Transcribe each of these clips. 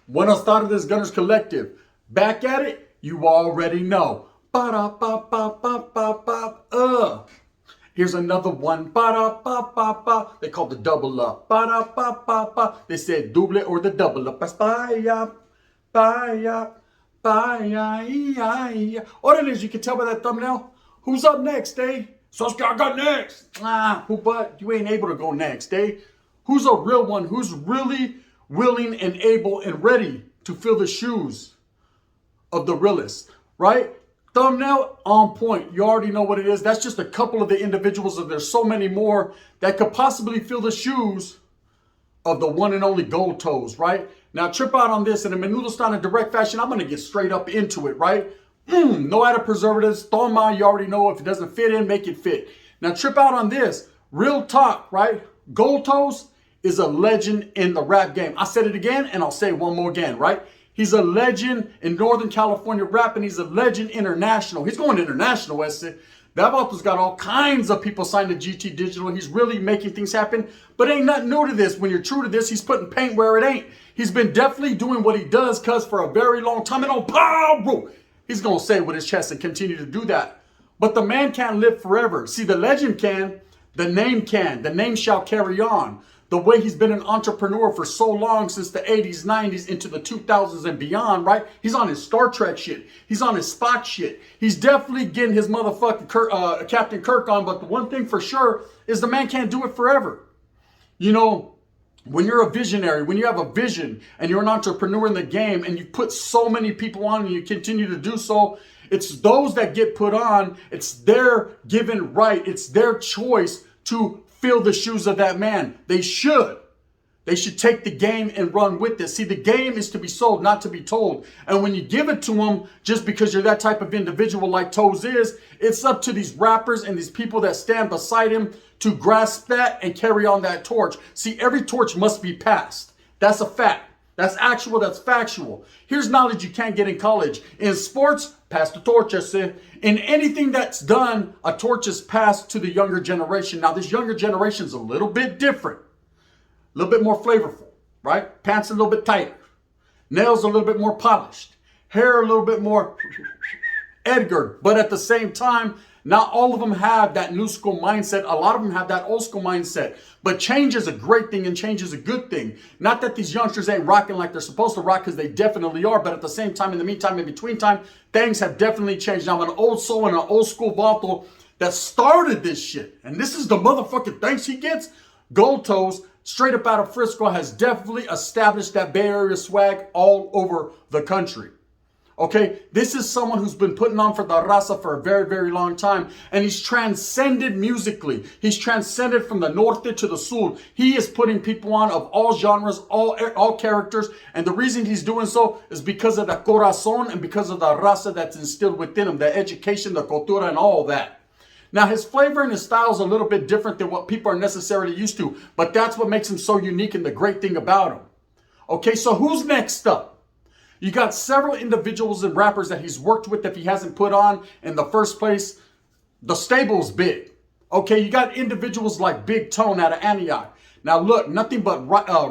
Buenos tardes, Gunners Collective. Back at it, you already know. Ba-da-ba-ba-ba-ba-ba. Here's another one. Ba-da-ba-ba-ba. They call the double up. Ba-da-ba-ba-ba. They said double or the double up. Ba-ya, ba-ya, ba-ya. What it is, you can tell by that thumbnail. Who's up next, eh? Soski, I got next. Who but? You ain't able to go next, eh? Who's a real one? Who's really willing and able and ready to fill the shoes of the realest, right? Thumbnail on point. You already know what it is. That's just a couple of the individuals, and there's so many more that could possibly fill the shoes of the one and only Goldtoes, right? Now, trip out on this in a menudo style in direct fashion. I'm going to get straight up into it, right? No added preservatives. Toma, you already know if it doesn't fit in, make it fit. Now, trip out on this. Real talk, right? Goldtoes is a legend in the rap game. I said it again, and I'll say it one more again, right? He's a legend in Northern California rap, and he's a legend international. He's going international, Wesley. That Vaulto's got all kinds of people signed to GT Digital. He's really making things happen, but ain't nothing new to this. When you're true to this, he's putting paint where it ain't. He's been definitely doing what he does, cuz for a very long time, and on pow, bro, he's going to say it with his chest and continue to do that. But the man can't live forever. See, the legend can, the name shall carry on. The way he's been an entrepreneur for so long, since the 80s, 90s, into the 2000s and beyond, right? He's on his Star Trek shit. He's on his Spock shit. He's definitely getting his motherfucking Captain Kirk on, but the one thing for sure is the man can't do it forever. You know, when you're a visionary, when you have a vision and you're an entrepreneur in the game and you put so many people on and you continue to do so, it's those that get put on. It's their given right. It's their choice to fill the shoes of that man. They should take the game and run with this. See, the game is to be sold, not to be told. And when you give it to them, just because you're that type of individual like Toes is, it's up to these rappers and these people that stand beside him to grasp that and carry on that torch. See, every torch must be passed. That's a fact. That's actual, that's factual. Here's knowledge you can't get in college. In sports, pass the torch, I said. In anything that's done, a torch is passed to the younger generation. Now, this younger generation is a little bit different. A little bit more flavorful, right? Pants a little bit tighter. Nails a little bit more polished. Hair a little bit more Edgar. But at the same time, not all of them have that new school mindset. A lot of them have that old school mindset. But change is a great thing and change is a good thing. Not that these youngsters ain't rocking like they're supposed to rock, because they definitely are. But at the same time, in the meantime, in between time, things have definitely changed. Now, I'm an old soul and an old school Vaulto that started this shit. And this is the motherfucking thanks he gets. Goldtoes, straight up out of Frisco, has definitely established that Bay Area swag all over the country. Okay, this is someone who's been putting on for the raza for a very, very long time. And he's transcended musically. He's transcended from the norte to the sur. He is putting people on of all genres, all characters. And the reason he's doing so is because of the corazon and because of the raza that's instilled within him. The education, the cultura, and all that. Now, his flavor and his style is a little bit different than what people are necessarily used to. But that's what makes him so unique and the great thing about him. Okay, so who's next up? You got several individuals and rappers that he's worked with that he hasn't put on in the first place. The stable's big. Okay, you got individuals like Big Tone out of Antioch. Now look, nothing but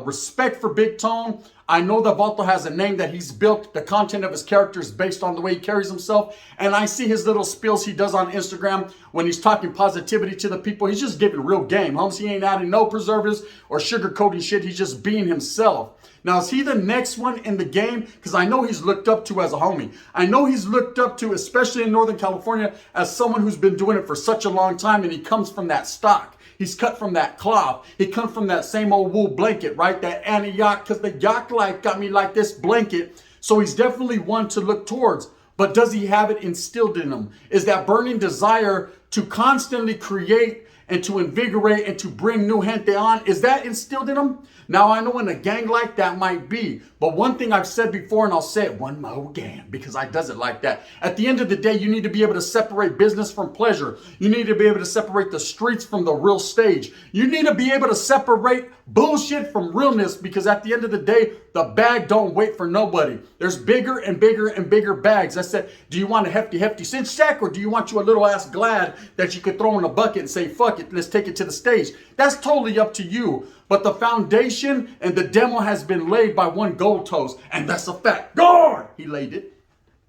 respect for Big Tone. I know that Vaulto has a name that he's built. The content of his character is based on the way he carries himself. And I see his little spills he does on Instagram when he's talking positivity to the people. He's just giving real game, homes. He ain't adding no preservatives or sugarcoating shit. He's just being himself. Now, is he the next one in the game? Because I know he's looked up to as a homie. I know he's looked up to, especially in Northern California, as someone who's been doing it for such a long time, and he comes from that stock. He's cut from that cloth. He comes from that same old wool blanket, right? That Antioch, because the yacht life got me like this blanket. So he's definitely one to look towards. But does he have it instilled in him? Is that burning desire to constantly create and to invigorate and to bring new gente on? Is that instilled in them? Now, I know in a gang like that might be, but one thing I've said before, and I'll say it one more again because I does it like that. At the end of the day, you need to be able to separate business from pleasure. You need to be able to separate the streets from the real stage. You need to be able to separate bullshit from realness, because at the end of the day, the bag don't wait for nobody. There's bigger and bigger and bigger bags. I said, do you want a hefty cinch sack, or do you want you a little ass Glad that you could throw in a bucket and say, fuck it, let's take it to the stage? That's totally up to you. But the foundation and the demo has been laid by one Goldtoes, and that's a fact. Guard! He laid it,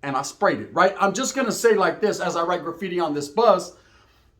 and I sprayed it, right? I'm just going to say like this as I write graffiti on this bus,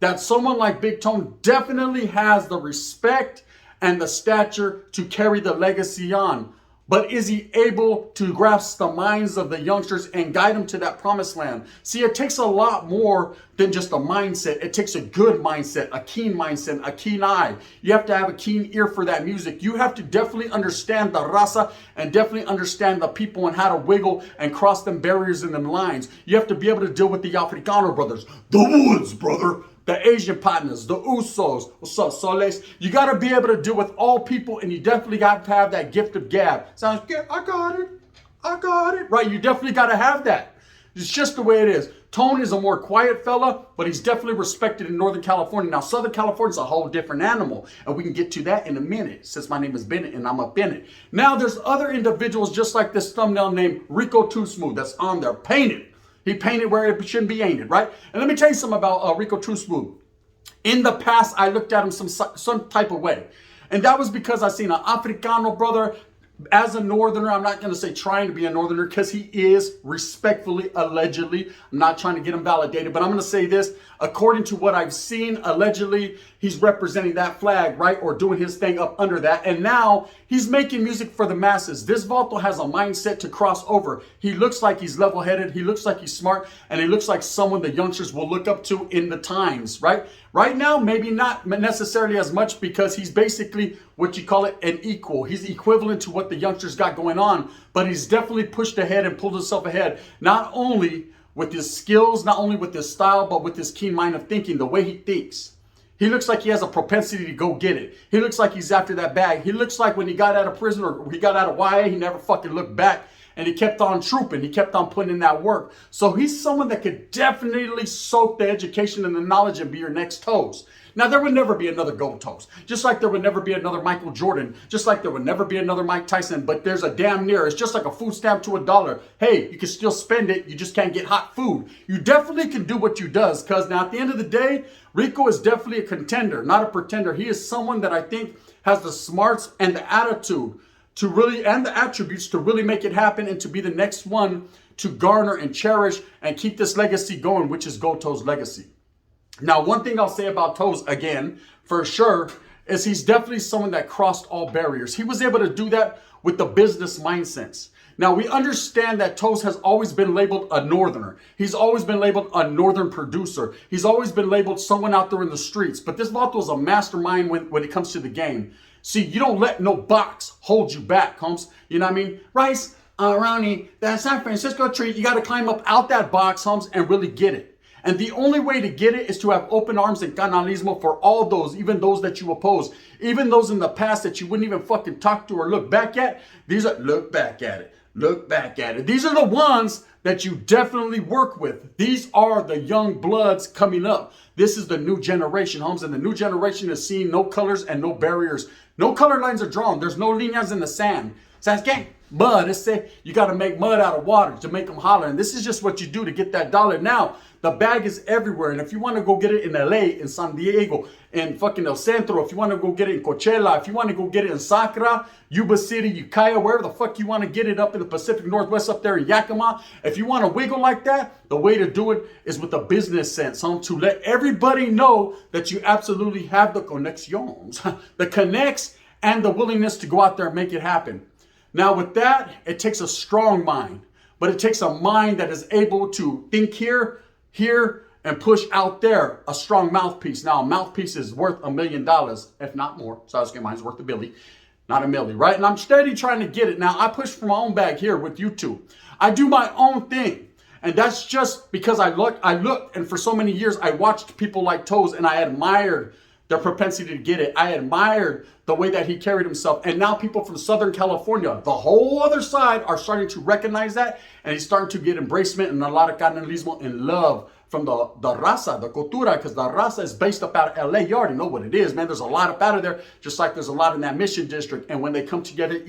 that someone like Big Tone definitely has the respect and the stature to carry the legacy on. But is he able to grasp the minds of the youngsters and guide them to that promised land? See, it takes a lot more than just a mindset. It takes a good mindset, a keen mindset, a keen eye. You have to have a keen ear for that music. You have to definitely understand the raza and definitely understand the people and how to wiggle and cross them barriers and them lines. You have to be able to deal with the Africano brothers, the Woods, brother, the Asian partners, the Usos, what's up, Soles? You got to be able to deal with all people, and you definitely got to have that gift of gab. Sounds good. I got it. Right, you definitely got to have that. It's just the way it is. Tone is a more quiet fella, but he's definitely respected in Northern California. Now, Southern California is a whole different animal, and we can get to that in a minute, since my name is Bennett, and I'm up in it. Now, there's other individuals just like this thumbnail named Rico Too Smooth that's on there, painted. He painted where it shouldn't be painted, right? And let me tell you something about Rico Too Smooth. In the past, I looked at him some type of way. And that was because I seen an Africano brother. As a Northerner, I'm not going to say trying to be a Northerner, because he is, respectfully, allegedly. I'm not trying to get him validated, but I'm going to say this. According to what I've seen, allegedly, he's representing that flag, right? Or doing his thing up under that. And now he's making music for the masses. This Vato has a mindset to cross over. He looks like he's level-headed. He looks like he's smart. And he looks like someone the youngsters will look up to in the times, right? Right now, maybe not necessarily as much, because he's basically what you call it, an equal. He's equivalent to what the youngsters got going on, but he's definitely pushed ahead and pulled himself ahead, not only with his skills, not only with his style, but with his keen mind of thinking, the way he thinks. He looks like he has a propensity to go get it. He looks like he's after that bag. He looks like when he got out of prison or he got out of YA, he never fucking looked back. And he kept on trooping. He kept on putting in that work. So he's someone that could definitely soak the education and the knowledge and be your next Toes. Now, there would never be another Goldtoes. Just like there would never be another Michael Jordan. Just like there would never be another Mike Tyson. But there's a damn near. It's just like a food stamp to $1. Hey, you can still spend it. You just can't get hot food. You definitely can do what you does. Because now, at the end of the day, Rico is definitely a contender, not a pretender. He is someone that I think has the smarts and the attitude to really, and the attributes to really make it happen and to be the next one to garner and cherish and keep this legacy going, which is Goldtoes' legacy. Now, one thing I'll say about Toes, again, for sure, is he's definitely someone that crossed all barriers. He was able to do that with the business mindsets. Now, we understand that Toes has always been labeled a Northerner. He's always been labeled a Northern producer. He's always been labeled someone out there in the streets. But this Vato is a mastermind when it comes to the game. See, you don't let no box hold you back, Holmes. You know what I mean? Rice, Ronnie, that San Francisco tree, you got to climb up out that box, Holmes, and really get it. And the only way to get it is to have open arms and canalismo for all those, even those that you oppose, even those in the past that you wouldn't even fucking talk to or look back at. These are, look back at it. Look back at it. These are the ones that you definitely work with. These are the young bloods coming up. This is the new generation, Holmes, and the new generation is seeing no colors and no barriers. No color lines are drawn. There's no líneas in the sand. Sounds gang. Mud. It's say you got to make mud out of water to make them holler. And this is just what you do to get that dollar. Now, the bag is everywhere. And if you want to go get it in LA, in San Diego, in fucking El Centro, if you want to go get it in Coachella, if you want to go get it in Sacra, Yuba City, Ukiah, wherever the fuck you want to get it up in the Pacific Northwest up there in Yakima, if you want to wiggle like that, the way to do it is with a business sense, to let everybody know that you absolutely have the connections, the connects, and the willingness to go out there and make it happen. Now with that, it takes a strong mind, but it takes a mind that is able to think here, and push out there. A strong mouthpiece. Now a mouthpiece is worth $1 million, if not more. So I was getting mine's worth $1 billion, not $1 million, right? And I'm steady trying to get it. Now I push for my own bag here with YouTube. I do my own thing. And that's just because I looked, and for so many years I watched people like Toes, and I admired their propensity to get it. I admired the way that he carried himself. And now people from Southern California, the whole other side, are starting to recognize that. And he's starting to get embracement and a lot of canalismo and love from the raza, the cultura, because the raza is based up out of LA. You already know what it is, man. There's a lot up out of there, just like there's a lot in that Mission District. And when they come together,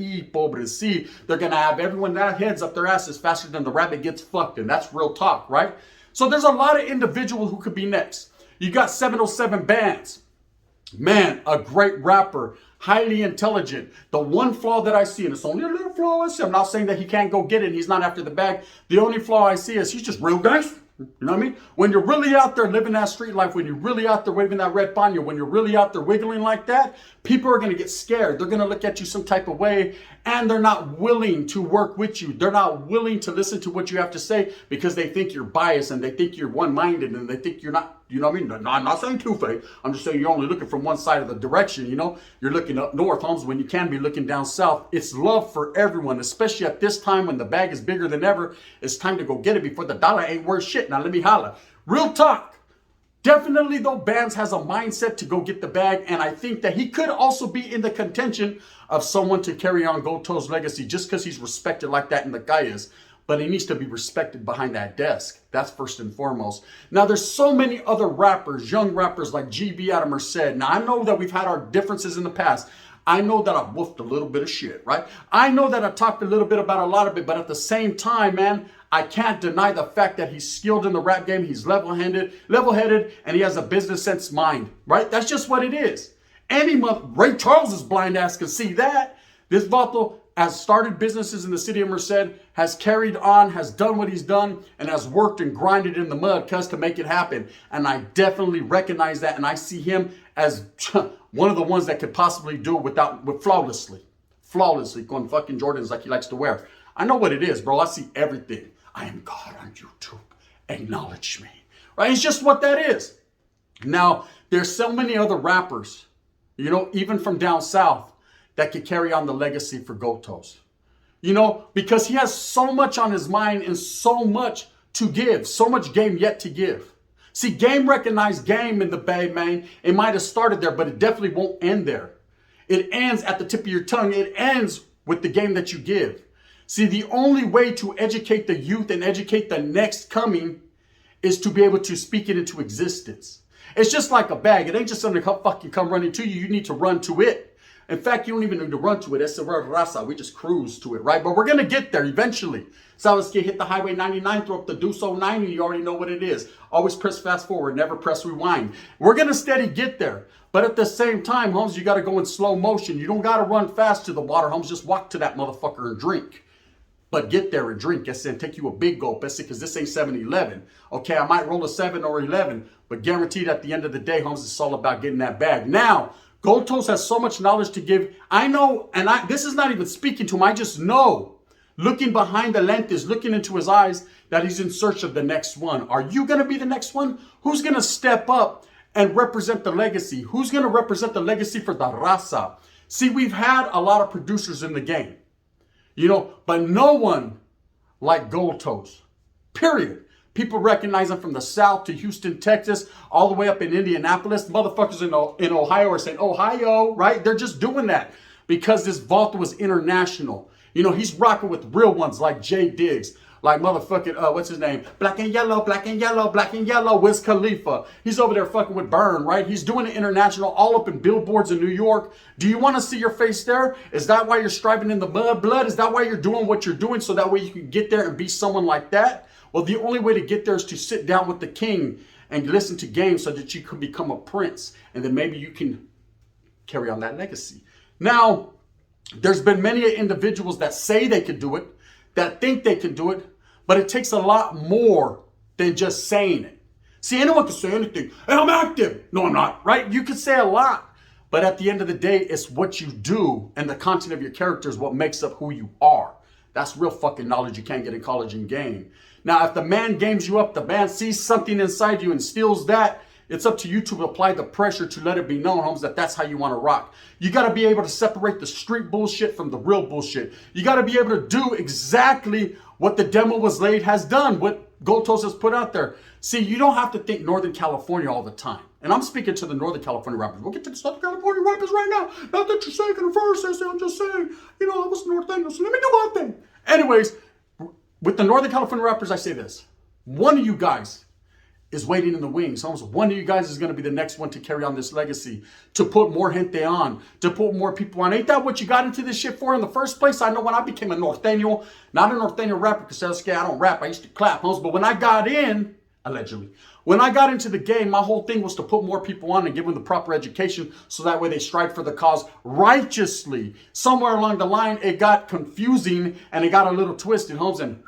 see, they're going to have everyone that heads up their asses faster than the rabbit gets fucked. And that's real talk, right? So there's a lot of individuals who could be next. You got 707 Bands. Man, a great rapper, highly intelligent. The one flaw that I see, and it's only a little flaw I see, I'm not saying that he can't go get it and he's not after the bag. The only flaw I see is he's just real gangster. You know what I mean? When you're really out there living that street life, when you're really out there waving that red paño, when you're really out there wiggling like that, people are going to get scared. They're going to look at you some type of way, and they're not willing to work with you. They're not willing to listen to what you have to say because they think you're biased and they think you're one-minded and they think you're not, you know what I mean? No, I'm not saying two-faced. I'm just saying you're only looking from one side of the direction, you know? You're looking up north, Holmes, when you can be looking down south. It's love for everyone, especially at this time when the bag is bigger than ever. It's time to go get it before the dollar ain't worth shit. Now, let me holla. Real talk. Definitely, though, Bands has a mindset to go get the bag, and I think that he could also be in the contention of someone to carry on Goldtoes' legacy just because he's respected like that in the Calles. But he needs to be respected behind that desk. That's first and foremost. Now, there's so many other rappers, young rappers like GB out of Merced. Now, I know that we've had our differences in the past. I know that I've woofed a little bit of shit, right? I know that I talked a little bit about a lot of it, but at the same time, man, I can't deny the fact that he's skilled in the rap game. He's level-headed, and he has a business sense mind, right? That's just what it is. Ray Charles's blind ass can see that. This vato has started businesses in the city of Merced, has carried on, has done what he's done, and has worked and grinded in the mud cuz to make it happen. And I definitely recognize that, and I see him as one of the ones that could possibly do it flawlessly, going fucking Jordans like he likes to wear. I know what it is, bro. I see everything. I am God on YouTube. Acknowledge me. Right? It's just what that is. Now, there's so many other rappers, you know, even from down south, that could carry on the legacy for Goldtoes. You know, because he has so much on his mind and so much to give, so much game yet to give. See, game recognized game in the Bay, man. It might have started there, but it definitely won't end there. It ends at the tip of your tongue. It ends with the game that you give. See, the only way to educate the youth and educate the next coming is to be able to speak it into existence. It's just like a bag. It ain't just something to come running to you. You need to run to it. In fact, you don't even need to run to it. That's the word raza. We just cruise to it, right? But we're going to get there eventually. So let's hit the Highway 99, throw up the Deuce 90. You already know what it is. Always press fast forward, never press rewind. We're going to steady get there. But at the same time, Holmes, you got to go in slow motion. You don't got to run fast to the water, Holmes. Just walk to that motherfucker and drink. But get there and drink. Yes, and take you a big gulp. That's it, because this ain't 7-Eleven. Okay, I might roll a 7 or 11, but guaranteed at the end of the day, Holmes, it's all about getting that bag. Now, Goldtoes has so much knowledge to give. I know, and this is not even speaking to him. I just know, looking behind the lentes, looking into his eyes, that he's in search of the next one. Are you going to be the next one? Who's going to step up and represent the legacy? Who's going to represent the legacy for the raza? See, we've had a lot of producers in the game, you know, but no one like Goldtoes, period. People recognize him from the South to Houston, Texas, all the way up in Indianapolis. Motherfuckers in Ohio are saying, Ohio, right? They're just doing that because this vault was international. You know, he's rocking with real ones like Jay Diggs, like motherfucking, what's his name? Black and Yellow, Black and Yellow, Black and Yellow, Wiz Khalifa. He's over there fucking with Burn, right? He's doing it international, all up in billboards in New York. Do you want to see your face there? Is that why you're striving in the blood? Is that why you're doing what you're doing so that way you can get there and be someone like that? Well, the only way to get there is to sit down with the king and listen to games so that you can become a prince. And then maybe you can carry on that legacy. Now, there's been many individuals that say they can do it, that think they can do it, but it takes a lot more than just saying it. See, anyone can say anything. Hey, I'm active. No, I'm not, right? You can say a lot, but at the end of the day, it's what you do and the content of your character is what makes up who you are. That's real fucking knowledge you can't get in college and game. Now, if the man games you up, the man sees something inside you and steals that, it's up to you to apply the pressure to let it be known, Holmes, that that's how you want to rock. You got to be able to separate the street bullshit from the real bullshit. You got to be able to do exactly what the demo was laid has done, what Goldtoes has put out there. See, you don't have to think Northern California all the time. And I'm speaking to the Northern California rappers. We'll get to the Southern California rappers right now. Not that you're saying in the verse, I'm just saying, you know, I was Northern, so let me do my thing. Anyways, with the Northern California rappers, I say this. One of you guys is waiting in the wings. Almost one of you guys is going to be the next one to carry on this legacy, to put more gente on, to put more people on. Ain't that what you got into this shit for in the first place? I know when I became a norteño, not a norteño rapper, because I don't rap. I used to clap, but when I got in, allegedly, when I got into the game, my whole thing was to put more people on and give them the proper education so that way they strive for the cause righteously. Somewhere along the line, it got confusing and it got a little twisted, and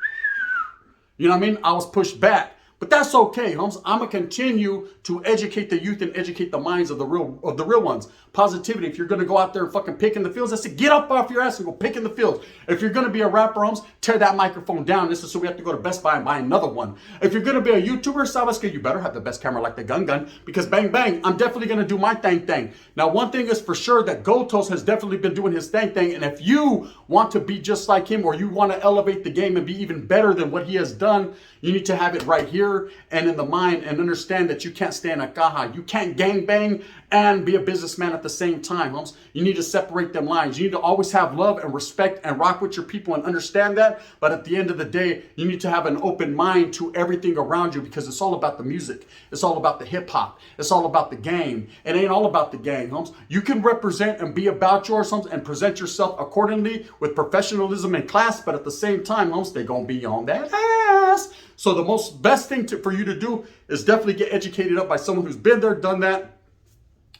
you know what I mean? I was pushed back. But that's okay, I'm gonna continue to educate the youth and educate the minds of the real ones. Positivity. If you're gonna go out there and fucking pick in the fields, I say get up off your ass and go pick in the fields. If you're gonna be a rapper, tear that microphone down. This is so we have to go to Best Buy and buy another one. If you're gonna be a YouTuber, Sabaska, you better have the best camera like the gun, because bang bang, I'm definitely gonna do my thing. Now, one thing is for sure that Goldtoes has definitely been doing his thing, and if you want to be just like him, or you want to elevate the game and be even better than what he has done, you need to have it right here and in the mind, and understand that you can't stay in a caja. You can't gangbang and be a businessman at the same time, You need to separate them lines. You need to always have love and respect and rock with your people and understand that. But at the end of the day, you need to have an open mind to everything around you, because it's all about the music. It's all about the hip hop. It's all about the game. It ain't all about the gang, You can represent and be about yours, and present yourself accordingly with professionalism and class. But at the same time, they gonna be on that ass. So the best thing for you to do is definitely get educated up by someone who's been there, done that,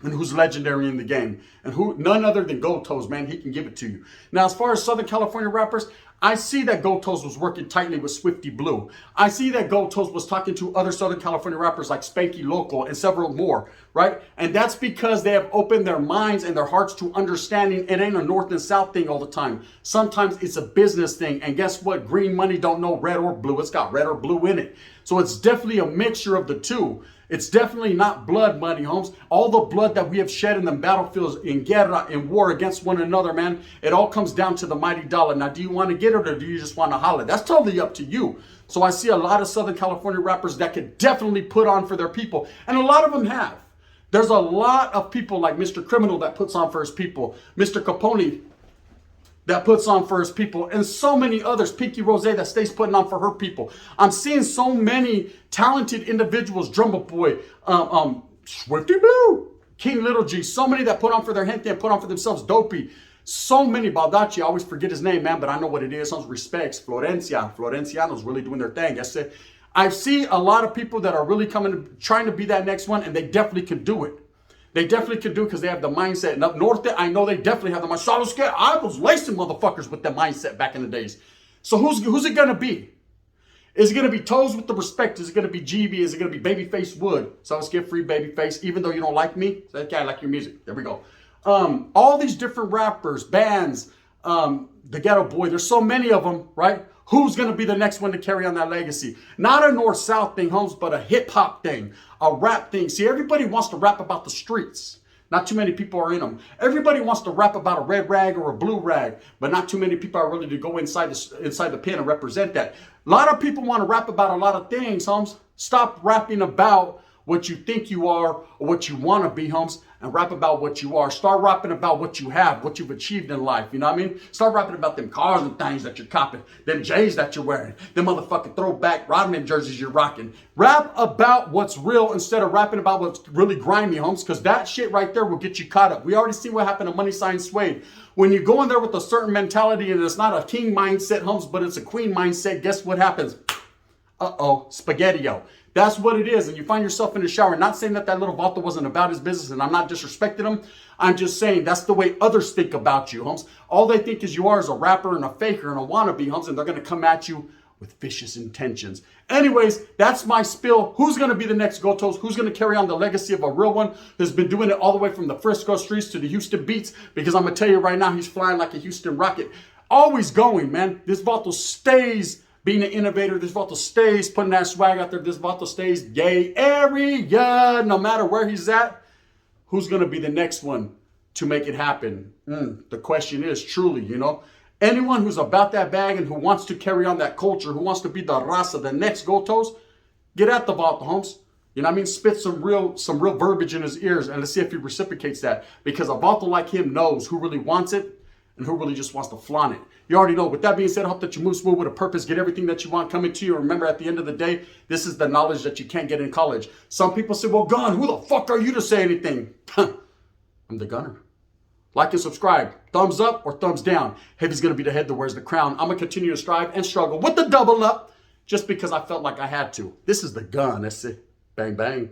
and who's legendary in the game. And who, none other than Goldtoes, man. He can give it to you. Now, as far as Southern California rappers, I see that Goldtoes was working tightly with Swifty Blue. I see that Goldtoes was talking to other Southern California rappers like Spanky Local and several more, right? And that's because they have opened their minds and their hearts to understanding it ain't a North and South thing all the time. Sometimes it's a business thing. And guess what? Green money don't know red or blue. It's got red or blue in it. So it's definitely a mixture of the two. It's definitely not blood money, All the blood that we have shed in the battlefields, in guerra, in war against one another, man, it all comes down to the mighty dollar. Now, do you want to get it, or do you just want to holler? That's totally up to you. So I see a lot of Southern California rappers that could definitely put on for their people. And a lot of them have. There's a lot of people like Mr. Criminal that puts on for his people. Mr. Capone that puts on for his people, and so many others. Pinky Rose that stays putting on for her people. I'm seeing so many talented individuals. Drummer Boy, Swifty Blue, King Little G, so many that put on for their gente and put on for themselves. Dopey, so many. Baldacci, I always forget his name, man, but I know what it is. Some respects. Florenciano's really doing their thing. I see a lot of people that are really trying to be that next one, and they definitely can do it. They definitely can do it because they have the mindset. And up north, I know they definitely have the mindset. I was lacing motherfuckers with that mindset back in the days. So who's it going to be? Is it going to be Toes with the respect? Is it going to be GB? Is it going to be Babyface Wood? So let's get free Babyface, even though you don't like me. Say, okay, I like your music. There we go. All these different rappers, bands, the Ghetto Boy, there's so many of them, right? Who's going to be the next one to carry on that legacy? Not a North-South thing, but a hip-hop thing, a rap thing. See, everybody wants to rap about the streets. Not too many people are in them. Everybody wants to rap about a red rag or a blue rag, but not too many people are ready to go inside the pen and represent that. A lot of people want to rap about a lot of things, Stop rapping about what you think you are or what you want to be, and rap about what you are. Start rapping about what you have, what you've achieved in life. You know what I mean? Start rapping about them cars and things that you're copping, them J's that you're wearing, them motherfucking throwback Rodman jerseys you're rocking. Rap about what's real instead of rapping about what's really grimy, because that shit right there will get you caught up. We already see what happened to Money Sign Suede. When you go in there with a certain mentality and it's not a king mindset, but it's a queen mindset, guess what happens? Spaghetti-o. That's what it is. And you find yourself in the shower. Not saying that little vato wasn't about his business, and I'm not disrespecting him. I'm just saying that's the way others think about you, All they think is you are as a rapper and a faker and a wannabe, and they're going to come at you with vicious intentions. Anyways, that's my spill. Who's going to be the next Goldtoes? Who's going to carry on the legacy of a real one who's been doing it all the way from the Frisco streets to the Houston beats? Because I'm going to tell you right now, he's flying like a Houston rocket. Always going, man. This vato stays being an innovator. This vato stays putting that swag out there. This vato stays gay area. No matter where he's at, who's going to be the next one to make it happen? The question is truly, Anyone who's about that bag and who wants to carry on that culture, who wants to be the raza, the next Goldtoes, get at the Vato, Holmes. You know what I mean? Spit some real verbiage in his ears and let's see if he reciprocates that. Because a Vato like him knows who really wants it and who really just wants to flaunt it. You already know. With that being said, I hope that you move smooth with a purpose, get everything that you want coming to you. Remember, at the end of the day, this is the knowledge that you can't get in college. Some people say, well, Gun, who the fuck are you to say anything? I'm the gunner. Like and subscribe. Thumbs up or thumbs down. Heavy's going to be the head that wears the crown. I'm going to continue to strive and struggle with the double up just because I felt like I had to. This is the gun. That's it. Bang, bang.